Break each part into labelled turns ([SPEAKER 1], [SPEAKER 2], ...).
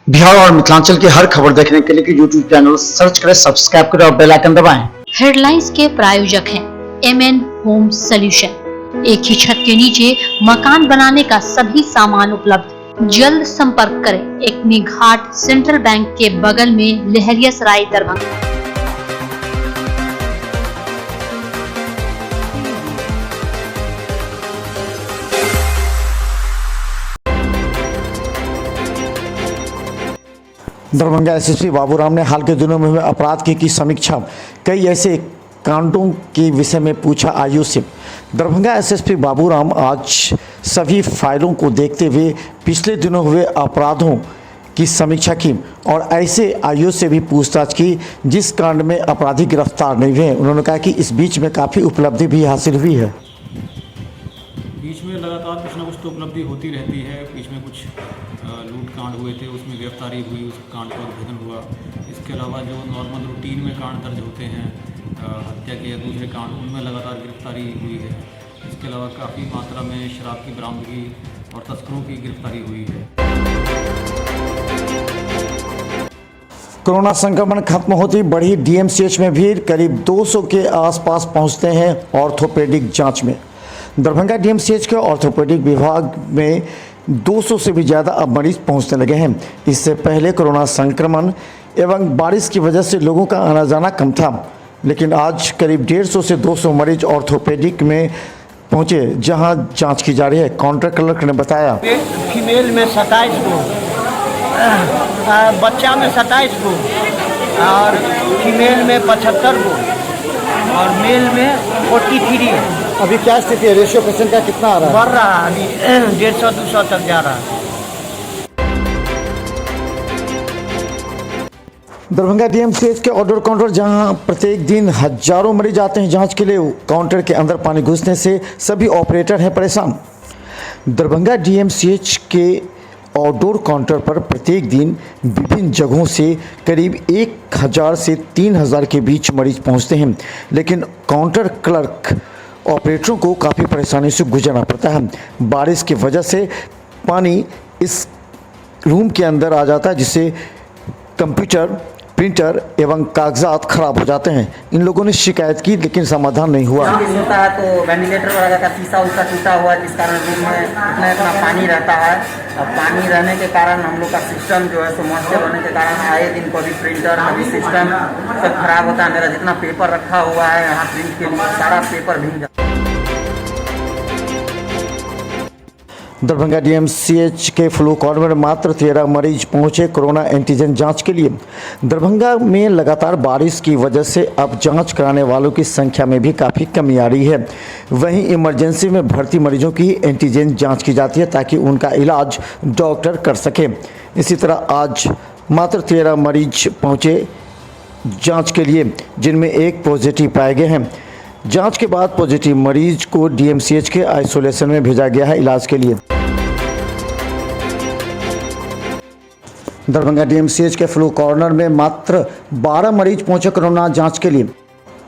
[SPEAKER 1] बिहार और मिथिलांचल की हर खबर देखने के लिए यूट्यूब चैनल सर्च करें, सब्सक्राइब करें और बेल आइकन दबाएं।
[SPEAKER 2] हेडलाइंस के प्रायोजक हैं MN होम सॉल्यूशन। एक ही छत के नीचे मकान बनाने का सभी सामान उपलब्ध। जल्द संपर्क करें। एकमी घाट सेंट्रल बैंक के बगल में, लहरियासराय, दरभंगा।
[SPEAKER 3] दरभंगा एसएसपी बाबूराम ने हाल के दिनों में हुए अपराध की समीक्षा। कई ऐसे कांडों के विषय में पूछा आयु से। दरभंगा एसएसपी बाबूराम आज सभी फाइलों को देखते हुए पिछले दिनों हुए अपराधों की समीक्षा की और ऐसे आयु से भी पूछताछ की जिस कांड में अपराधी गिरफ्तार नहीं हुए। उन्होंने कहा कि इस बीच में काफ़ी उपलब्धि भी हासिल हुई है।
[SPEAKER 4] बीच में लगातार कुछ ना कुछ तो उपलब्धि होती रहती है। बीच में कुछ लूट कांड हुए थे, उसमें गिरफ्तारी हुई, उस कांड का उद्भेदन हुआ। इसके अलावा जो नॉर्मल रूटीन में कांड दर्ज होते हैं हत्या के या दूसरे कांड, उनमें लगातार गिरफ्तारी हुई है। इसके अलावा काफ़ी मात्रा में शराब की बरामदगी और तस्करों की गिरफ्तारी हुई है।
[SPEAKER 3] कोरोना संक्रमण खत्म होती बढ़ी DMCH में भीड़। करीब 200 के आसपास पहुंचते हैं ऑर्थोपेडिक जांच में। दरभंगा DMCH के ऑर्थोपेडिक विभाग में 200 से भी ज़्यादा अब मरीज पहुंचने लगे हैं। इससे पहले कोरोना संक्रमण एवं बारिश की वजह से लोगों का आना जाना कम था, लेकिन आज करीब 150 से 200 मरीज ऑर्थोपेडिक में पहुंचे जहां जांच की जा रही है। काउंटर क्लर्क ने बताया,
[SPEAKER 5] फीमेल में 27 गो, बच्चा में 27 गो और फीमेल में 75 गो और मेल में 43 है।
[SPEAKER 3] अभी क्या स्थिति है? रेशियो पेशेंट का कितना आ रहा है?
[SPEAKER 5] बढ़ रहा है, अभी 150-200 तक जा रहा है।
[SPEAKER 3] दरभंगा DMCH के ऑर्डर काउंटर जहां प्रत्येक दिन हजारों मरीज आते हैं जांच के लिए, काउंटर के अंदर पानी घुसने से सभी ऑपरेटर हैं परेशान। दरभंगा DMCH के आउटडोर काउंटर पर प्रत्येक दिन विभिन्न जगहों से करीब 1000 से 3000 के बीच मरीज पहुंचते हैं, लेकिन काउंटर क्लर्क ऑपरेटरों को काफ़ी परेशानी से गुजरना पड़ता है। बारिश की वजह से पानी इस रूम के अंदर आ जाता है, जिससे कंप्यूटर, प्रिंटर एवं कागजात खराब हो जाते हैं। इन लोगों ने शिकायत की लेकिन समाधान नहीं हुआ।
[SPEAKER 6] होता है तो वेंटिलेटर वगैरह का शीशा उसका टूटा हुआ है, जिस कारण रूम में इतना पानी रहता है। और पानी रहने के कारण हम लोग का सिस्टम जो है समस्या होने के कारण आए दिन कभी प्रिंटर कभी सिस्टम सब खराब होता है। मेरा जितना पेपर रखा हुआ है यहाँ प्रिंट के लिए सारा पेपर भीग जाता है।
[SPEAKER 3] दरभंगा DMCH के फ्लू कॉर्नर में मात्र 13 मरीज पहुंचे कोरोना एंटीजन जांच के लिए। दरभंगा में लगातार बारिश की वजह से अब जांच कराने वालों की संख्या में भी काफ़ी कमी आ रही है। वहीं इमरजेंसी में भर्ती मरीजों की एंटीजन जांच की जाती है ताकि उनका इलाज डॉक्टर कर सके। इसी तरह आज मात्र 13 मरीज पहुँचे जाँच के लिए, जिनमें एक पॉजिटिव पाए गए हैं। जांच के बाद पॉजिटिव मरीज को DMCH के आइसोलेशन में भेजा गया है इलाज के लिए। दरभंगा DMCH के फ्लू कॉर्नर में मात्र 12 मरीज पहुंचे कोरोना जांच के लिए।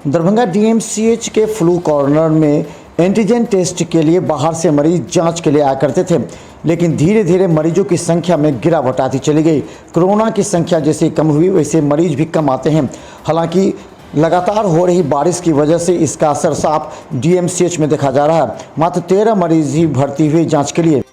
[SPEAKER 3] दरभंगा DMCH के फ्लू कॉर्नर में एंटीजन टेस्ट के लिए बाहर से मरीज जांच के लिए आया करते थे, लेकिन धीरे धीरे मरीजों की संख्या में गिरावट आती चली गई। कोरोना की संख्या जैसे कम हुई वैसे मरीज भी कम आते हैं। हालांकि लगातार हो रही बारिश की वजह से इसका असर साफ DMCH में देखा जा रहा है। मात्र 13 मरीज ही भर्ती हुए जांच के लिए।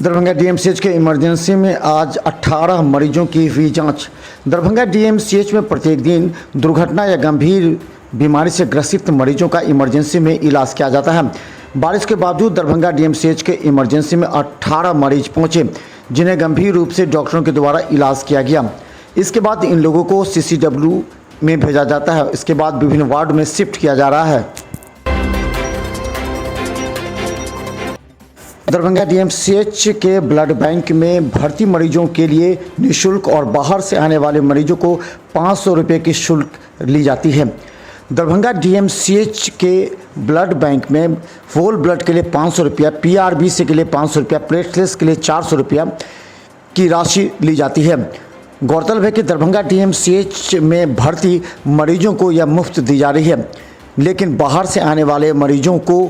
[SPEAKER 3] दरभंगा DMCH के इमरजेंसी में आज 18 मरीजों की हुई जांच। दरभंगा DMCH में प्रत्येक दिन दुर्घटना या गंभीर बीमारी से ग्रसित मरीजों का इमरजेंसी में इलाज किया जाता है। बारिश के बावजूद दरभंगा DMCH के इमरजेंसी में 18 मरीज पहुंचे, जिन्हें गंभीर रूप से डॉक्टरों के द्वारा इलाज किया गया। इसके बाद इन लोगों को CCW में भेजा जाता है। इसके बाद विभिन्न वार्ड में शिफ्ट किया जा रहा है। दरभंगा DMCH के ब्लड बैंक में भर्ती मरीजों के लिए निःशुल्क और बाहर से आने वाले मरीजों को 500 रुपये की शुल्क ली जाती है। दरभंगा DMCH के ब्लड बैंक में होल ब्लड के लिए 500 रुपया, PRBC के लिए 500 रुपया, प्लेटलेट्स के लिए 400 रुपया की राशि ली जाती है। गौरतलब है कि दरभंगा DMCH में भर्ती मरीजों को यह मुफ्त दी जा रही है, लेकिन बाहर से आने वाले मरीजों को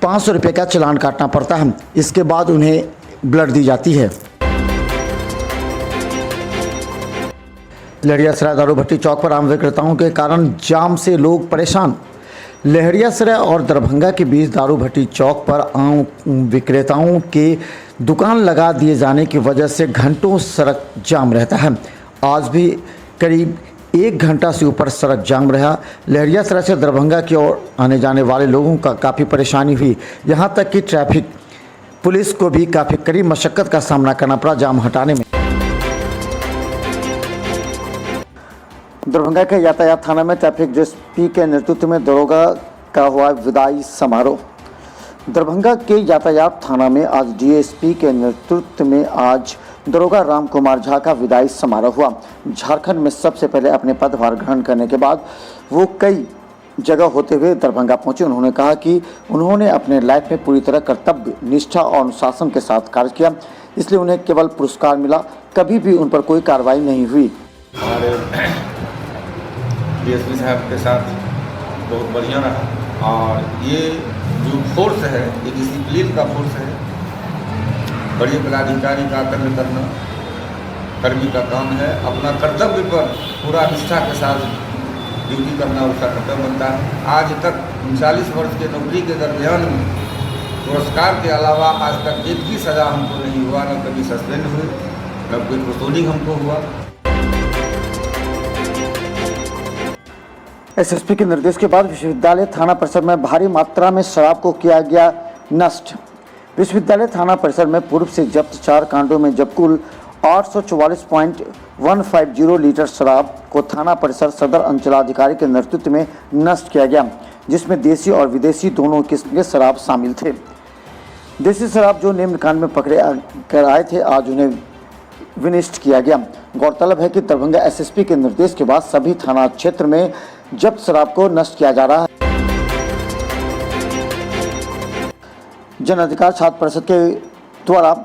[SPEAKER 3] 500 रुपये का चालान काटना पड़ता है। इसके बाद उन्हें ब्लड दी जाती है। लहरियासराय दारू भट्टी चौक पर आम विक्रेताओं के कारण जाम से लोग परेशान। लहरियासराय और दरभंगा के बीच दारू भट्टी चौक पर आम विक्रेताओं के दुकान लगा दिए जाने की वजह से घंटों सड़क जाम रहता है। आज भी करीब 1 घंटा से ऊपर सड़क जाम रहा। लहरियासराय से दरभंगा की ओर आने जाने वाले लोगों का काफ़ी परेशानी हुई। यहाँ तक कि ट्रैफिक पुलिस को भी काफ़ी कड़ी मशक्क़त का सामना करना पड़ा जाम हटाने में। दरभंगा के यातायात थाना में ट्रैफिक डीएसपी के नेतृत्व में दरोगा का हुआ विदाई समारोह। दरभंगा के यातायात थाना में आज डीएसपी के नेतृत्व में आज दरोगा राम कुमार झा का विदाई समारोह हुआ। झारखंड में सबसे पहले अपने पदभार ग्रहण करने के बाद वो कई जगह होते हुए दरभंगा पहुंचे। उन्होंने कहा कि उन्होंने अपने लाइफ में पूरी तरह कर्तव्य, निष्ठा और अनुशासन के साथ कार्य किया, इसलिए उन्हें केवल पुरस्कार मिला, कभी भी उन पर कोई कार्रवाई नहीं हुई।
[SPEAKER 7] हमारे डीएसपी साहब के साथ बहुत बढ़िया रहा और ये जो फोर्स है ये डिसिप्लिन का फोर्स है। बड़े पदाधिकारी का आकलन करना कर्मी का काम है। अपना कर्तव्य पर पूरा निष्ठा के साथ ड्यूटी करना उसका कर्तव्य बनता है। आज तक 39 वर्ष के नौकरी के दरमियान में पुरस्कार के अलावा आज तक एक भी सज़ा हमको नहीं हुआ, न कभी सस्पेंड हुए, न कोई प्रोसोनिंग हमको हुआ।
[SPEAKER 3] एसएसपी के निर्देश के बाद विश्वविद्यालय थाना परिसर में भारी मात्रा में शराब को किया गया नष्ट। विश्वविद्यालय थाना परिसर में पूर्व से जब्त 4 कांडों में जब कुल 844.150 लीटर शराब को थाना परिसर सदर अंचलाधिकारी के नेतृत्व में नष्ट किया गया, जिसमें देसी और विदेशी दोनों किस्म के शराब शामिल थे। देसी शराब जो निम्न कांड में पकड़े कर आए थे, आज उन्हें विनिष्ट किया गया। गौरतलब है कि दरभंगा एसएसपी के निर्देश के बाद सभी थाना क्षेत्र में जब्त शराब को नष्ट किया जा रहा है। जन अधिकार छात्र परिषद के द्वारा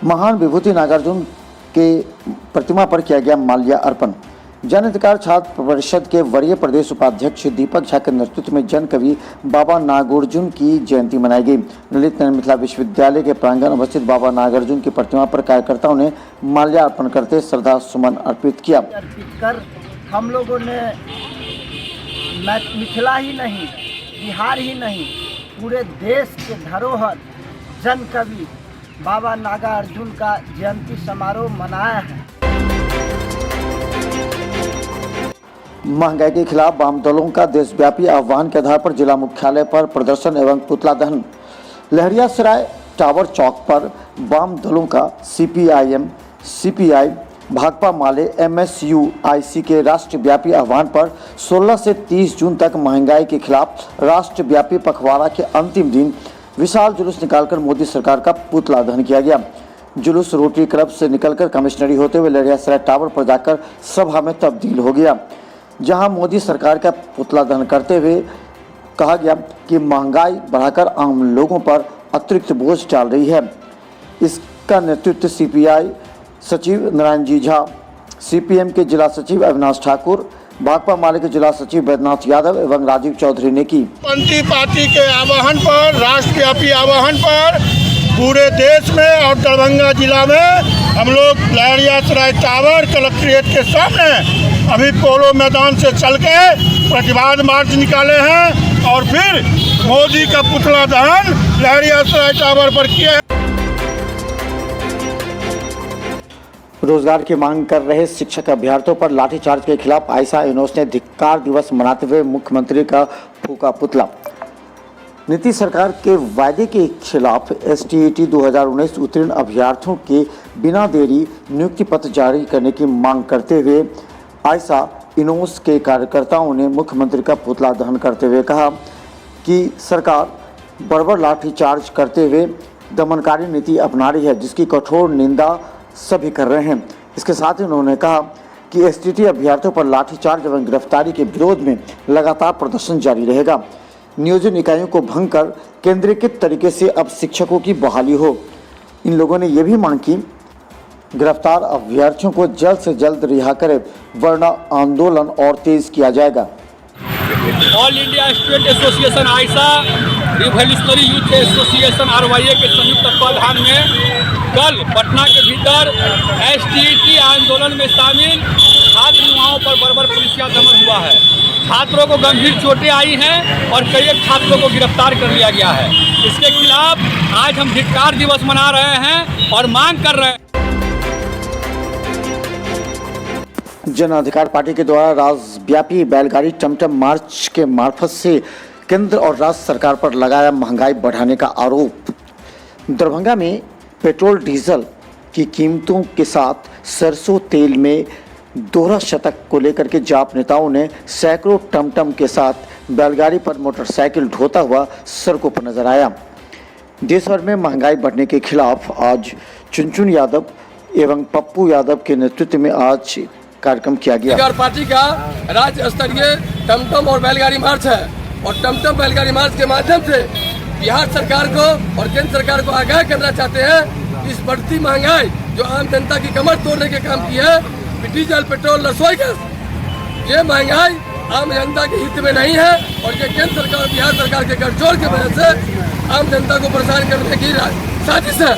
[SPEAKER 3] महान विभूति नागार्जुन के प्रतिमा पर किया गया माल्या अर्पण। जन अधिकार छात्र परिषद के वरीय प्रदेश उपाध्यक्ष दीपक झा के नेतृत्व में जन कवि बाबा नागार्जुन की जयंती मनाई गई। ललित नारायण मिथिला विश्वविद्यालय के प्रांगण अवस्थित बाबा नागार्जुन की प्रतिमा पर कार्यकर्ताओं ने माल्यार्पण करते श्रद्धा सुमन अर्पित किया।
[SPEAKER 5] हम लोगों ने मिथिला ही नहीं, बिहार ही नहीं, पूरे देश के धरोहर जन कवि बाबा नागार्जुन का जयंती समारोह मनाया है।
[SPEAKER 3] महंगाई के खिलाफ वाम दलों का देशव्यापी आह्वान के आधार पर जिला मुख्यालय पर प्रदर्शन एवं पुतला दहन। लहरियासराय टावर चौक पर वाम दलों का सीपीआईएम, सीपीआई, भाकपा माले, एमएसयूआईसी के राष्ट्रव्यापी आह्वान पर 16 से 30 जून तक महंगाई के खिलाफ राष्ट्रव्यापी पखवाड़ा के अंतिम दिन विशाल जुलूस निकालकर मोदी सरकार का पुतला दहन किया गया। जुलूस रोटरी क्लब से निकलकर कमिश्नरी होते हुए लहरियासराय टावर पर जाकर सभा में तब्दील हो गया, जहां मोदी सरकार का पुतला दहन करते हुए कहा गया कि महंगाई बढ़ाकर आम लोगों पर अतिरिक्त बोझ डाल रही है। इसका नेतृत्व सीपीआई सचिव नारायण जी झा, सीपीएम के जिला सचिव अविनाश ठाकुर, भाकपा माले के जिला सचिव बैद्यनाथ यादव एवं राजीव चौधरी ने की।
[SPEAKER 8] पंथी पार्टी के आह्वान पर, राष्ट्रव्यापी आह्वान पर पूरे देश में और दरभंगा जिला में हम लोग लहरियासराय टावर कलेक्ट्रेट के सामने अभी पोलो मैदान से चल के प्रतिवाद मार्च निकाले हैं और फिर मोदी का पुतला दहन लहरियासराय टावर पर किए।
[SPEAKER 3] रोजगार की मांग कर रहे शिक्षक अभ्यर्थियों पर लाठीचार्ज के खिलाफ आयशा यूनुस ने धिक्कार दिवस मनाते हुए मुख्यमंत्री का फूका पुतला। नीतीश सरकार के वायदे के खिलाफ एसटीईटी 2019 उत्तीर्ण अभ्यर्थियों के बिना देरी नियुक्ति पत्र जारी करने की मांग करते हुए आयशा यूनुस के कार्यकर्ताओं ने मुख्यमंत्री का पुतला दहन करते हुए कहा कि सरकार बर्बर लाठीचार्ज करते हुए दमनकारी नीति अपना रही है, जिसकी कठोर निंदा सभी कर रहे हैं। इसके साथ ही उन्होंने कहा कि एसटीईटी अभ्यर्थियों पर लाठीचार्ज एवं गिरफ्तारी के विरोध में लगातार प्रदर्शन जारी रहेगा। नियोजन इकाइयों को भंग कर केंद्रीकृत तरीके से अब शिक्षकों की बहाली हो। इन लोगों ने यह भी मांग की गिरफ्तार अभ्यर्थियों को जल्द से जल्द रिहा करे, वरना आंदोलन और तेज किया जाएगा।
[SPEAKER 9] All India student association Ayesha revolutionary youth association RYA के संयुक्त तत्वाधान में कल पटना के भीतर STT आंदोलन में शामिल छात्र युवाओं पर बर्बर पुलिसिया दमन हुआ है। छात्रों को गंभीर चोटें आई हैं और कई एक छात्रों को गिरफ्तार कर लिया गया है। इसके खिलाफ आज हम धिक्कार दिवस मना रहे हैं और मांग कर रहे हैं।
[SPEAKER 3] जन अधिकार पार्टी के द्वारा राज्यव्यापी बैलगाड़ी टमटम मार्च के मार्फत से केंद्र और राज्य सरकार पर लगाया महंगाई बढ़ाने का आरोप। दरभंगा में पेट्रोल डीजल की कीमतों के साथ सरसों तेल में दोहरा शतक को लेकर के जाप नेताओं ने सैकड़ों टमटम के साथ बैलगाड़ी पर मोटरसाइकिल ढोता हुआ सड़कों पर नजर आया। देश भर में महंगाई बढ़ने के खिलाफ आज चुनचुन यादव एवं पप्पू यादव के नेतृत्व में आज कार्यक्रम किया गया।
[SPEAKER 10] अधिकार पार्टी का राज्य स्तरीय टमटम और बैलगाड़ी मार्च है और टमटम बैलगाड़ी मार्च के माध्यम से बिहार सरकार को और केंद्र सरकार को आगाह करना चाहते हैं। इस बढ़ती महंगाई जो आम जनता की कमर तोड़ने के काम की है, डीजल पेट्रोल रसोई गैस, ये महंगाई आम जनता के हित में नहीं है और ये केंद्र सरकार और बिहार सरकार के गठजोड़ की वजह से आम जनता को परेशान करने की साजिश है।